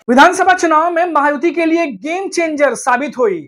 विधानसभा चुनाव में महायुति के लिए गेम चेंजर साबित हुई।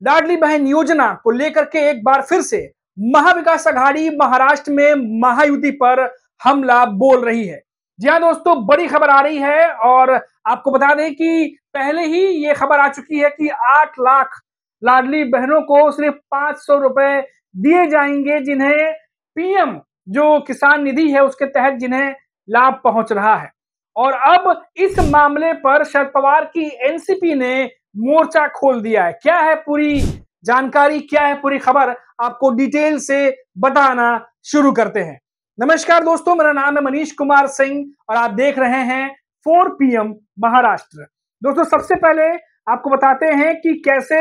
लाडली बहन योजना को लेकर के एक बार फिर से महाविकास अघाड़ी महाराष्ट्र में महायुति पर हमला बोल रही है। जी हाँ दोस्तों, बड़ी खबर आ रही है और आपको बता दें कि पहले ही ये खबर आ चुकी है कि 8 लाख लाडली बहनों को सिर्फ 500 रुपए दिए जाएंगे, जिन्हें पीएम जो किसान निधि है उसके तहत जिन्हें लाभ पहुंच रहा है। और अब इस मामले पर शरद पवार की एनसीपी ने मोर्चा खोल दिया है। क्या है पूरी जानकारी, क्या है पूरी खबर, आपको डिटेल से बताना शुरू करते हैं। नमस्कार दोस्तों, मेरा नाम है मनीष कुमार सिंह और आप देख रहे हैं 4PM महाराष्ट्र। दोस्तों, सबसे पहले आपको बताते हैं कि कैसे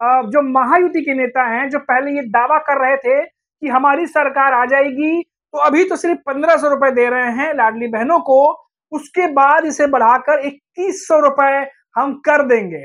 जो महायुति के नेता हैं, जो पहले ये दावा कर रहे थे कि हमारी सरकार आ जाएगी, तो अभी तो सिर्फ 1500 रुपए दे रहे हैं लाडली बहनों को, उसके बाद इसे बढ़ाकर 2100 रुपए हम कर देंगे।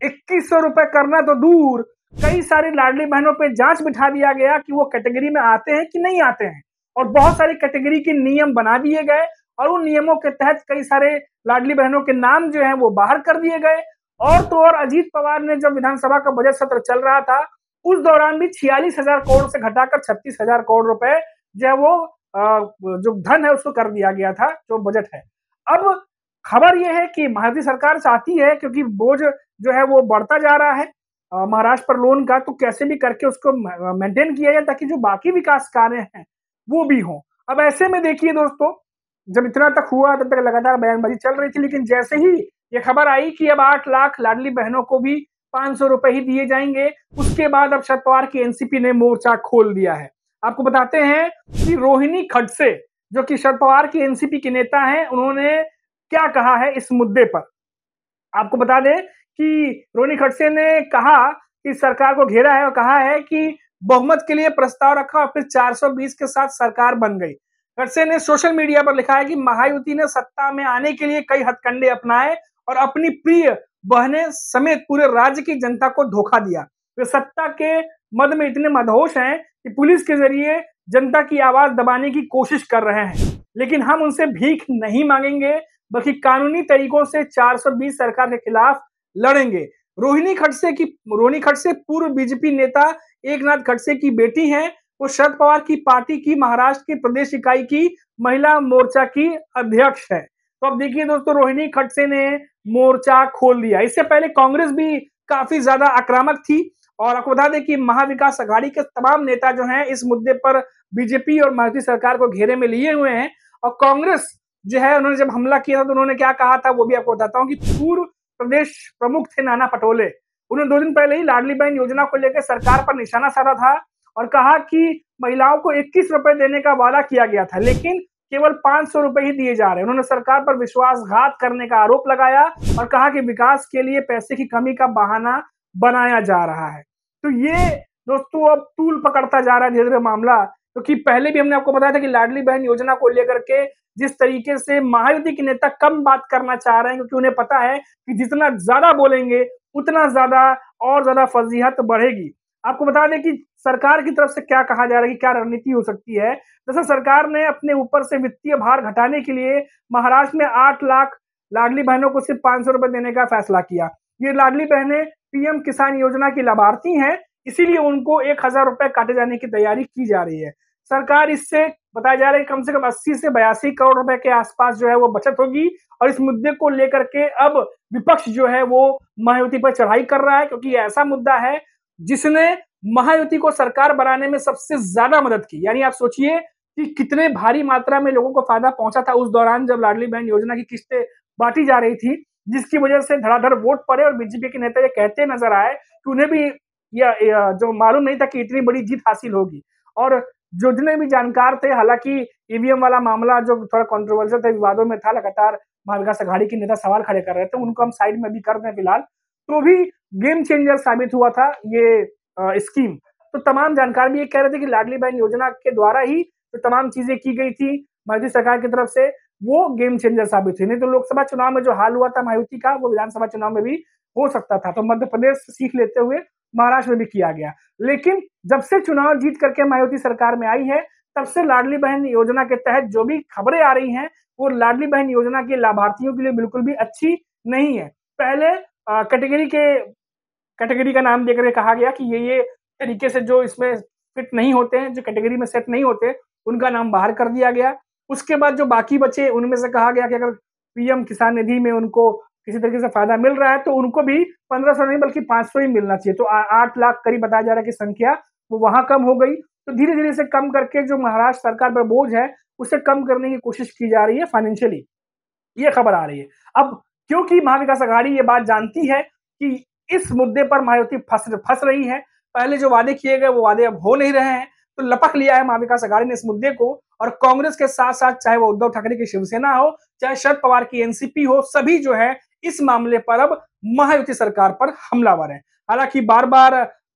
2100 रुपए करना तो दूर, कई सारी लाडली बहनों पे जांच बिठा दिया गया कि वो कैटेगरी में आते हैं कि नहीं आते हैं, और बहुत सारी कैटेगरी के नियम बना दिए गए और उन नियमों के तहत कई सारे लाडली बहनों के नाम जो है वो बाहर कर दिए गए। और तो और अजीत पवार ने जब विधानसभा का बजट सत्र चल रहा था उस दौरान भी 46,000 करोड़ से घटाकर 36,000 करोड़ रुपए जो है वो जो धन है उसको कर दिया गया था, जो बजट है। अब खबर यह है कि महायुति सरकार चाहती है, क्योंकि बोझ जो है वो बढ़ता जा रहा है महाराष्ट्र पर लोन का, तो कैसे भी करके उसको मेंटेन किया जाए ताकि जो बाकी विकास कार्य हैं वो भी हों। अब ऐसे में देखिए दोस्तों, जब इतना तक हुआ तब तक लगातार बयानबाजी चल रही थी, लेकिन जैसे ही ये खबर आई कि अब 8 लाख लाडली बहनों को भी 500 रुपए ही दिए जाएंगे, उसके बाद अब शरद पवार की एनसीपी ने मोर्चा खोल दिया है। आपको बताते हैं कि रोहिणी खडसे, जो कि शरद पवार की एनसीपी के नेता हैं, उन्होंने क्या कहा है इस मुद्दे पर। आपको बता दें कि रोहिणी खडसे ने कहा कि सरकार को घेरा है और कहा है कि बहुमत के लिए प्रस्ताव रखा और फिर 420 के साथ सरकार बन गई। खडसे ने सोशल मीडिया पर लिखा है कि महायुति ने सत्ता में आने के लिए कई हथकंडे अपनाए और अपनी प्रिय बहनें समेत पूरे राज्य की जनता को धोखा दिया। वे सत्ता के मद में इतने मदहोश हैं कि पुलिस के जरिए जनता की आवाज दबाने की कोशिश कर रहे हैं, लेकिन हम उनसे भीख नहीं मांगेंगे, बल्कि कानूनी तरीकों से 420 सरकार के खिलाफ लड़ेंगे। रोहिणी खडसे पूर्व बीजेपी नेता एकनाथ खडसे की बेटी हैं। वो शरद पवार की पार्टी की महाराष्ट्र की प्रदेश इकाई की महिला मोर्चा की अध्यक्ष है। तो अब देखिए दोस्तों, रोहिणी खडसे ने मोर्चा खोल दिया। इससे पहले कांग्रेस भी काफी ज्यादा आक्रामक थी और आपको बता दें कि महाविकास अघाड़ी के तमाम नेता जो हैं इस मुद्दे पर बीजेपी और महायुति सरकार को घेरे में लिए हुए हैं। और कांग्रेस जो है, उन्होंने जब हमला किया था तो उन्होंने क्या कहा था वो भी आपको बताता हूं कि पूर्व प्रदेश प्रमुख थे नाना पटोले, उन्होंने 2 दिन पहले ही लाडली बहन योजना को लेकर सरकार पर निशाना साधा था और कहा कि महिलाओं को 21 रुपए देने का वादा किया गया था, लेकिन केवल 500 रुपए ही दिए जा रहे हैं। उन्होंने सरकार पर विश्वासघात करने का आरोप लगाया और कहा कि विकास के लिए पैसे की कमी का बहाना बनाया जा रहा है। तो ये दोस्तों अब तूल पकड़ता जा रहा है धीरे धीरे मामला, क्योंकि पहले भी हमने आपको बताया था कि लाडली बहन योजना को लेकर के जिस तरीके से महायुति के नेता कम बात करना चाह रहे हैं, क्योंकि उन्हें पता है कि जितना ज्यादा बोलेंगे उतना ज्यादा और ज्यादा फजीहत बढ़ेगी। आपको बता दें कि सरकार की तरफ से क्या कहा जा रहा है कि क्या रणनीति हो सकती है। जैसे सरकार ने अपने ऊपर से वित्तीय भार घटाने के लिए महाराष्ट्र में 8 लाख लाडली बहनों को सिर्फ 500 रुपए देने का फैसला किया। ये लाडली बहनें पीएम किसान योजना की लाभार्थी हैं, इसीलिए उनको 1000 रुपए काटे जाने की तैयारी की जा रही है। सरकार इससे बताया जा रहा है कम से कम 80 से 82 करोड़ रुपए के आसपास जो है वो बचत होगी। और इस मुद्दे को लेकर के अब विपक्ष जो है वो महायुति पर चढ़ाई कर रहा है, क्योंकि ऐसा मुद्दा है जिसने महायुति को सरकार बनाने में सबसे ज्यादा मदद की। यानी आप सोचिए कि कितने भारी मात्रा में लोगों को फायदा पहुंचा था उस दौरान जब लाडली बहन योजना की किस्तें बांटी जा रही थी, जिसकी वजह से धड़ाधड़ वोट पड़े और बीजेपी के नेता ये कहते नजर आए कि उन्हें भी जो मालूम नहीं था कि इतनी बड़ी जीत हासिल होगी। और जो जितने भी जानकार थे, हालांकि ईवीएम वाला मामला जो थोड़ा कंट्रोवर्शियल था, विवादों में था, लगातार महाविकास अघाड़ी के नेता सवाल खड़े कर रहे थे, उनको हम साइड में भी कर दें फिलहाल, तो भी गेम चेंजर साबित हुआ था ये स्कीम। तो तमाम जानकार भी ये कह रहे थे कि लाडली बहन योजना के द्वारा ही तो तमाम चीजें की गई थी महायुति सरकार की तरफ से, वो गेम चेंजर साबित हुई। नहीं तो लोकसभा चुनाव में जो हाल हुआ था महायुति का, वो विधानसभा चुनाव में भी हो सकता था। तो मध्य प्रदेश से सीख लेते हुए महाराष्ट्र में भी किया गया। लेकिन जब से चुनाव जीत करके महायुति सरकार में आई है, तब से लाडली बहन योजना के तहत जो भी खबरें आ रही हैं, वो लाडली बहन योजना के लाभार्थियों के लिए बिल्कुल भी अच्छी नहीं है। पहले कैटेगरी का नाम देकर के कहा गया कि ये तरीके से जो इसमें फिट नहीं होते हैं, जो कैटेगरी में सेट नहीं होते, उनका नाम बाहर कर दिया गया। उसके बाद जो बाकी बचे उनमें से कहा गया कि अगर पीएम किसान निधि में उनको किसी तरीके से फायदा मिल रहा है तो उनको भी 1500 नहीं बल्कि 500 ही मिलना चाहिए। तो 8 लाख करीब बताया जा रहा है कि संख्या वो वहां कम हो गई। तो धीरे धीरे से कम करके जो महाराष्ट्र सरकार पर बोझ है उसे कम करने की कोशिश की जा रही है फाइनेंशियली, ये खबर आ रही है। अब क्योंकि महाविकास आघाड़ी ये बात जानती है कि इस मुद्दे पर मायावती फंस रही है, पहले जो वादे किए गए वो वादे अब हो नहीं रहे हैं, तो लपक लिया है महाविकास आघाड़ी ने इस मुद्दे को। और कांग्रेस के साथ साथ चाहे वो उद्धव ठाकरे की शिवसेना हो, चाहे शरद पवार की एनसीपी हो, सभी जो है इस मामले पर अब महायुति सरकार पर हमलावर है। हालांकि बार बार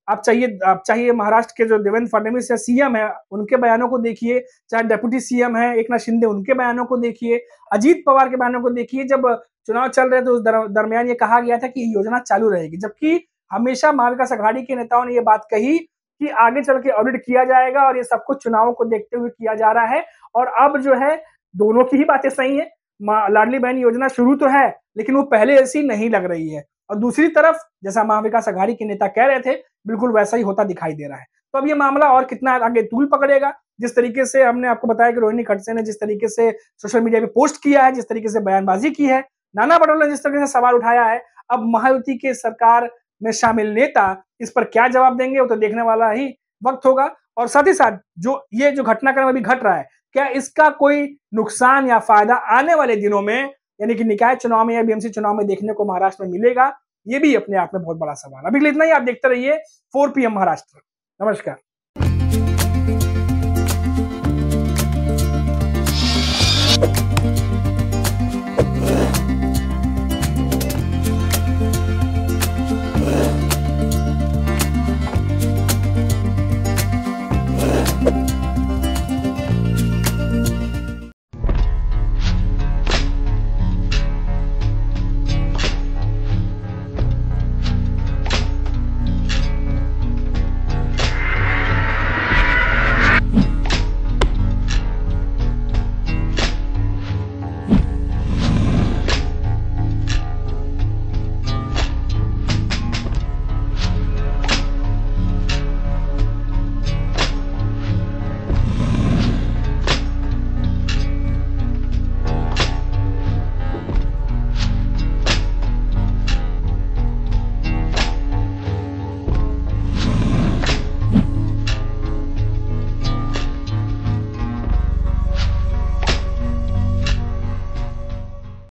आप चाहिए महाराष्ट्र के जो देवेंद्र फडणवीस है, सीएम है, उनके बयानों को देखिए, चाहे डेप्यूटी सीएम है एकनाथ शिंदे, उनके बयानों को देखिए, अजीत पवार के बयानों को देखिए। जब चुनाव चल रहे थे उस दरमियान ये कहा गया था कि ये योजना चालू रहेगी, जबकि हमेशा महाविकास आघाड़ी के नेताओं ने ये बात कही कि आगे चल के ऑडिट किया जाएगा और ये सब कुछ चुनावों को देखते हुए किया जा रहा है। और अब जो है दोनों की ही बातें सही है। लाडली बहन योजना शुरू तो है लेकिन वो पहले ऐसी नहीं लग रही है, और दूसरी तरफ जैसा महाविकास आघाड़ी के नेता कह रहे थे बिल्कुल वैसा ही होता दिखाई दे रहा है। तो अब ये मामला और कितना आगे तूल पकड़ेगा। जिस तरीके से हमने आपको बताया कि रोहिणी खडसे ने जिस तरीके से सोशल मीडिया पे पोस्ट किया है, जिस तरीके से बयानबाजी की है, नाना पटोले ने जिस तरीके से सवाल उठाया है, अब महायुति के सरकार में शामिल नेता इस पर क्या जवाब देंगे वो तो देखने वाला ही वक्त होगा। और साथ ही साथ जो घटनाक्रम अभी घट रहा है, क्या इसका कोई नुकसान या फायदा आने वाले दिनों में यानी कि निकाय चुनाव में या बीएमसी चुनाव में देखने को महाराष्ट्र में मिलेगा, ये भी अपने आप में बहुत बड़ा सवाल। अभी के लिए इतना ही। आप देखते रहिए 4 PM महाराष्ट्र। नमस्कार।